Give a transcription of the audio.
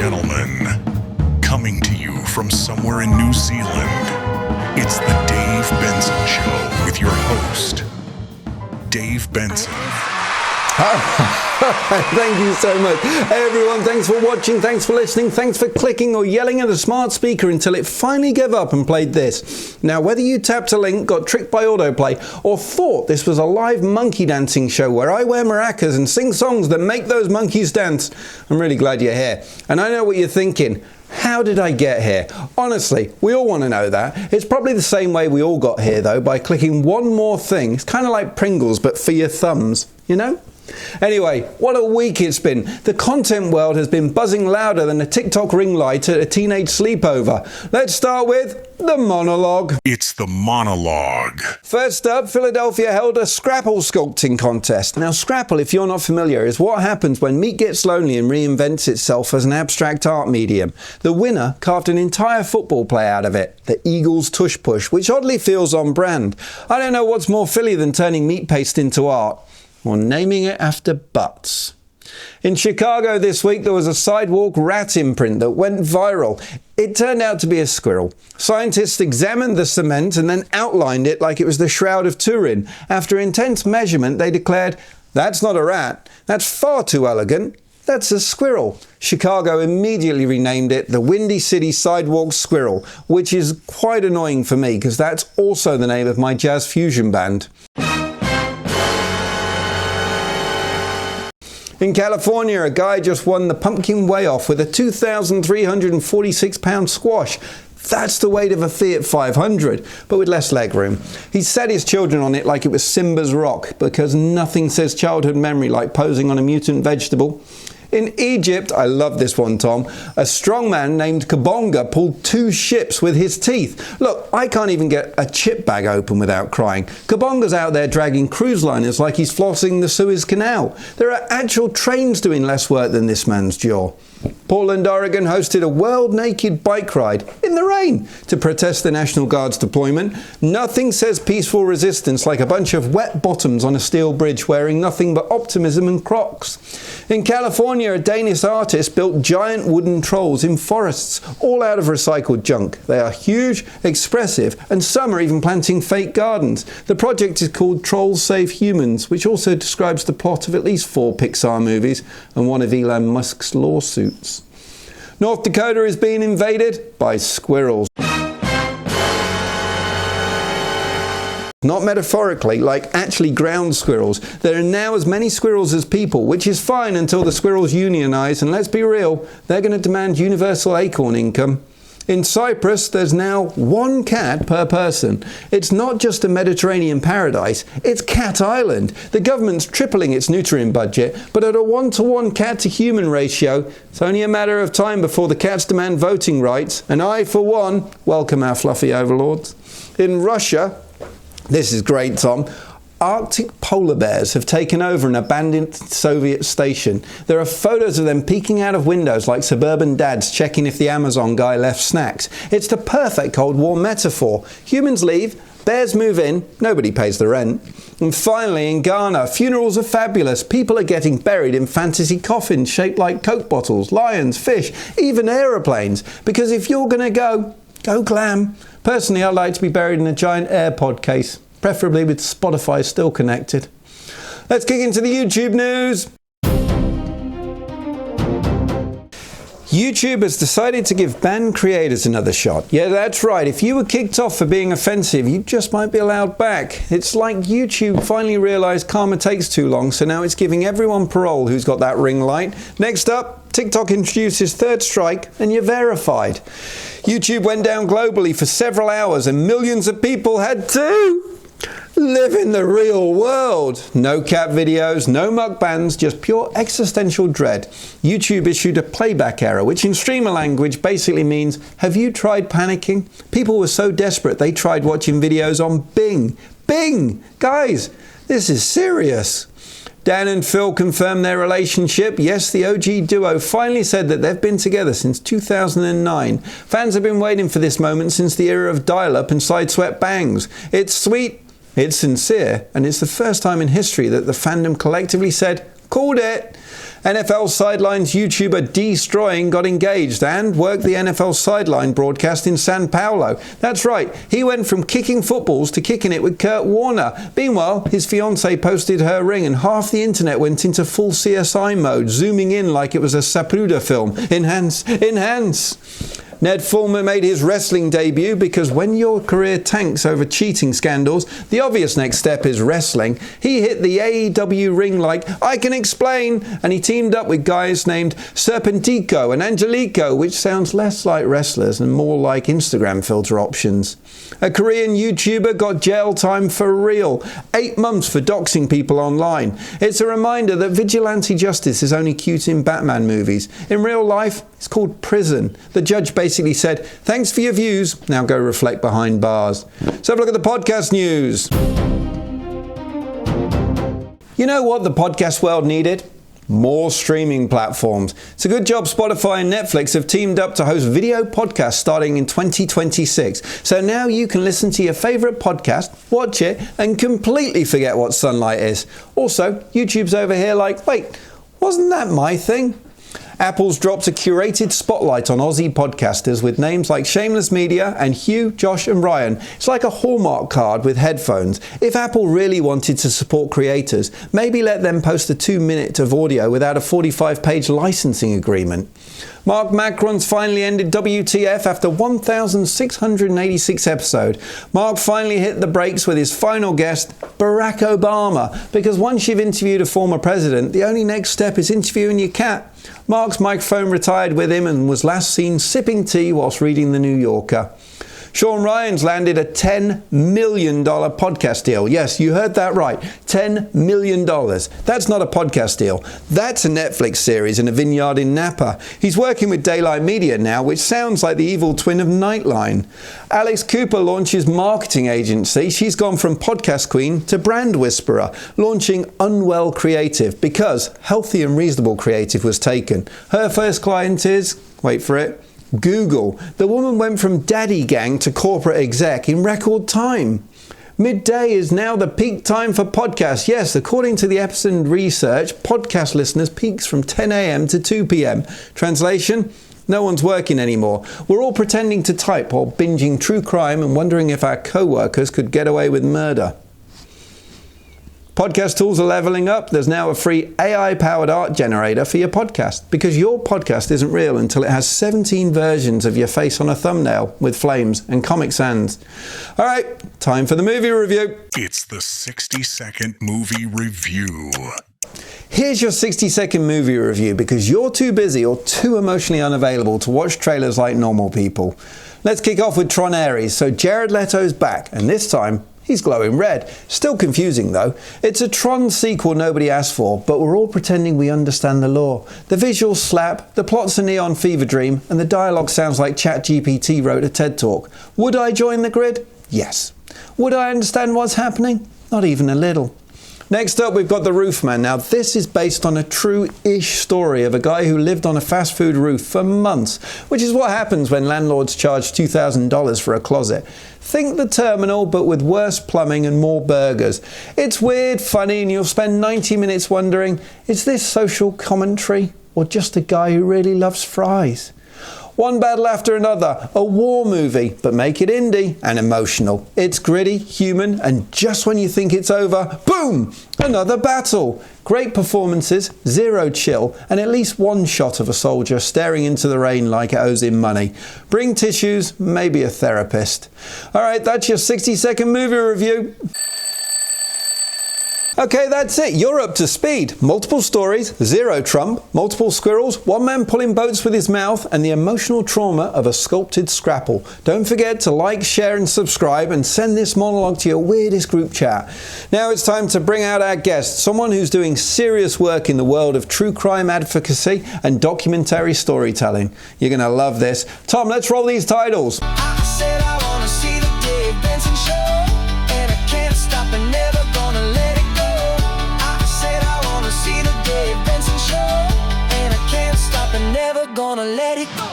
gentlemen, coming to you from somewhere in New Zealand, it's the Dave Benson Show with your host, Dave Benson. Thank you so much. Hey everyone, thanks for watching, thanks for listening, thanks for clicking or yelling at a smart speaker until it finally gave up and played this. Now, whether you tapped a link, got tricked by autoplay, or thought this was a live monkey dancing show where I wear maracas and sing songs that make those monkeys dance, I'm really glad you're here. And I know what you're thinking. How did I get here? Honestly, we all want to know that. It's probably the same way we all got here though, by clicking one more thing. It's kind of like Pringles, but for your thumbs, you know? Anyway, what a week it's been. The content world has been buzzing louder than a TikTok ring light at a teenage sleepover. Let's start with the monologue. It's the monologue. First up, Philadelphia held a Scrapple sculpting contest. Now, Scrapple, if you're not familiar, is what happens when meat gets lonely and reinvents itself as an abstract art medium. The winner carved an entire football play out of it, the Eagles tush push, which oddly feels on brand. I don't know what's more Philly than turning meat paste into art, or naming it after butts. In Chicago this week, there was a sidewalk rat imprint that went viral. It turned out to be a squirrel. Scientists examined the cement and then outlined it like it was the Shroud of Turin. After intense measurement, they declared, "That's not a rat. That's far too elegant. That's a squirrel." Chicago immediately renamed it the Windy City Sidewalk Squirrel, which is quite annoying for me because that's also the name of my jazz fusion band. In California, a guy just won the pumpkin weigh-off with a 2,346-pound squash. That's the weight of a Fiat 500, but with less legroom. He set his children on it like it was Simba's rock, because nothing says childhood memory like posing on a mutant vegetable. In Egypt, I love this one, Tom, a strongman named Kabonga pulled 2 ships with his teeth. Look, I can't even get a chip bag open without crying. Kabonga's out there dragging cruise liners like he's flossing the Suez Canal. There are actual trains doing less work than this man's jaw. Portland, Oregon hosted a world-naked bike ride in the rain to protest the National Guard's deployment. Nothing says peaceful resistance like a bunch of wet bottoms on a steel bridge wearing nothing but optimism and Crocs. In California, a Danish artist built giant wooden trolls in forests, all out of recycled junk. They are huge, expressive, and some are even planting fake gardens. The project is called Trolls Save Humans, which also describes the plot of at least 4 Pixar movies and one of Elon Musk's lawsuits. North Dakota is being invaded by squirrels. Not metaphorically, like actually ground squirrels. There are now as many squirrels as people, which is fine until the squirrels unionize, and let's be real, they're going to demand universal acorn income. In Cyprus, there's now 1 cat per person. It's not just a Mediterranean paradise, it's Cat Island. The government's tripling its neutering budget, but at a 1-to-1 cat-to-human ratio, it's only a matter of time before the cats demand voting rights, and I, for one, welcome our fluffy overlords. In Russia, this is great, Tom, Arctic polar bears have taken over an abandoned Soviet station. There are photos of them peeking out of windows like suburban dads checking if the Amazon guy left snacks. It's the perfect Cold War metaphor. Humans leave, bears move in, nobody pays the rent. And finally, in Ghana, funerals are fabulous. People are getting buried in fantasy coffins shaped like Coke bottles, lions, fish, even aeroplanes. Because if you're going to go glam. Personally, I'd like to be buried in a giant AirPod case, preferably with Spotify still connected. Let's kick into the YouTube news. YouTube has decided to give banned creators another shot. Yeah, that's right. If you were kicked off for being offensive, you just might be allowed back. It's like YouTube finally realised karma takes too long, so now it's giving everyone parole who's got that ring light. Next up, TikTok introduces third strike and you're verified. YouTube went down globally for several hours and millions of people had to live in the real world. No cat videos, no mukbangs, just pure existential dread. YouTube issued a playback error, which in streamer language basically means, have you tried panicking? People were so desperate they tried watching videos on Bing. Bing! Guys, this is serious. Dan and Phil confirmed their relationship. Yes, the OG duo finally said that they've been together since 2009. Fans have been waiting for this moment since the era of dial-up and side-swept bangs. It's sweet, it's sincere, and it's the first time in history that the fandom collectively said, called it. NFL Sidelines YouTuber Destroying got engaged and worked the NFL Sideline broadcast in San Paulo. That's right, he went from kicking footballs to kicking it with Kurt Warner. Meanwhile, his fiancée posted her ring and half the internet went into full CSI mode, zooming in like it was a Sapruder film. Enhance! Ned Fullman made his wrestling debut because when your career tanks over cheating scandals, the obvious next step is wrestling. He hit the AEW ring like, I can explain, and he teamed up with guys named Serpentico and Angelico, which sounds less like wrestlers and more like Instagram filter options. A Korean YouTuber got jail time for real. 8 months for doxing people online. It's a reminder that vigilante justice is only cute in Batman movies. In real life, it's called prison. The judge basically said, thanks for your views, now go reflect behind bars. So have a look at the podcast news. You know what the podcast world needed? More streaming platforms. It's a good job Spotify and Netflix have teamed up to host video podcasts starting in 2026. So now you can listen to your favourite podcast, watch it, and completely forget what sunlight is. Also, YouTube's over here like, wait, wasn't that my thing? Apple's dropped a curated spotlight on Aussie podcasters with names like Shameless Media and Hugh, Josh and Ryan. It's like a Hallmark card with headphones. If Apple really wanted to support creators, maybe let them post a 2 minute of audio without a 45-page licensing agreement. Marc Maron's finally ended WTF after 1,686 episodes. Marc finally hit the brakes with his final guest, Barack Obama, because once you've interviewed a former president, the only next step is interviewing your cat. Marc's microphone retired with him and was last seen sipping tea whilst reading The New Yorker. Sean Ryan's landed a $10 million podcast deal. Yes, you heard that right. $10 million. That's not a podcast deal. That's a Netflix series in a vineyard in Napa. He's working with Daylight Media now, which sounds like the evil twin of Nightline. Alex Cooper launches marketing agency. She's gone from podcast queen to brand whisperer, launching Unwell Creative because Healthy and Reasonable Creative was taken. Her first client is, wait for it, Google. The woman went from daddy gang to corporate exec in record time. Midday is now the peak time for podcasts. Yes, according to the Epson research, podcast listeners peaks from 10 a.m. to 2 p.m. Translation? No one's working anymore. We're all pretending to type while binging true crime and wondering if our co-workers could get away with murder. Podcast tools are leveling up. There's now a free AI-powered art generator for your podcast because your podcast isn't real until it has 17 versions of your face on a thumbnail with flames and Comic Sans. All right, time for the movie review. It's the 60-second movie review. Here's your 60-second movie review because you're too busy or too emotionally unavailable to watch trailers like normal people. Let's kick off with Tron Ares. So Jared Leto's back, and this time, he's glowing red. Still confusing though. It's a Tron sequel nobody asked for, but we're all pretending we understand the lore. The visuals slap, the plot's a neon fever dream, and the dialogue sounds like ChatGPT wrote a TED Talk. Would I join the grid? Yes. Would I understand what's happening? Not even a little. Next up, we've got The Roofman. Now, this is based on a true-ish story of a guy who lived on a fast food roof for months, which is what happens when landlords charge $2,000 for a closet. Think The Terminal, but with worse plumbing and more burgers. It's weird, funny, and you'll spend 90 minutes wondering, is this social commentary or just a guy who really loves fries? One battle after another, a war movie, but make it indie and emotional. It's gritty, human, and just when you think it's over, boom, another battle. Great performances, zero chill, and at least one shot of a soldier staring into the rain like it owes him money. Bring tissues, maybe a therapist. All right, that's your 60-second movie review. Okay, that's it. You're up to speed. Multiple stories, zero Trump, multiple squirrels, one man pulling boats with his mouth, and the emotional trauma of a sculpted Scrapple. Don't forget to like, share, and subscribe, and send this monologue to your weirdest group chat. Now it's time to bring out our guest, someone who's doing serious work in the world of true crime advocacy and documentary storytelling. You're going to love this. Tom, let's roll these titles. I said I want to see the Dave Benson show, and I can't stop and never gonna let it go. I said I want to see the Dave Benson show, and I can't stop and never gonna let it go.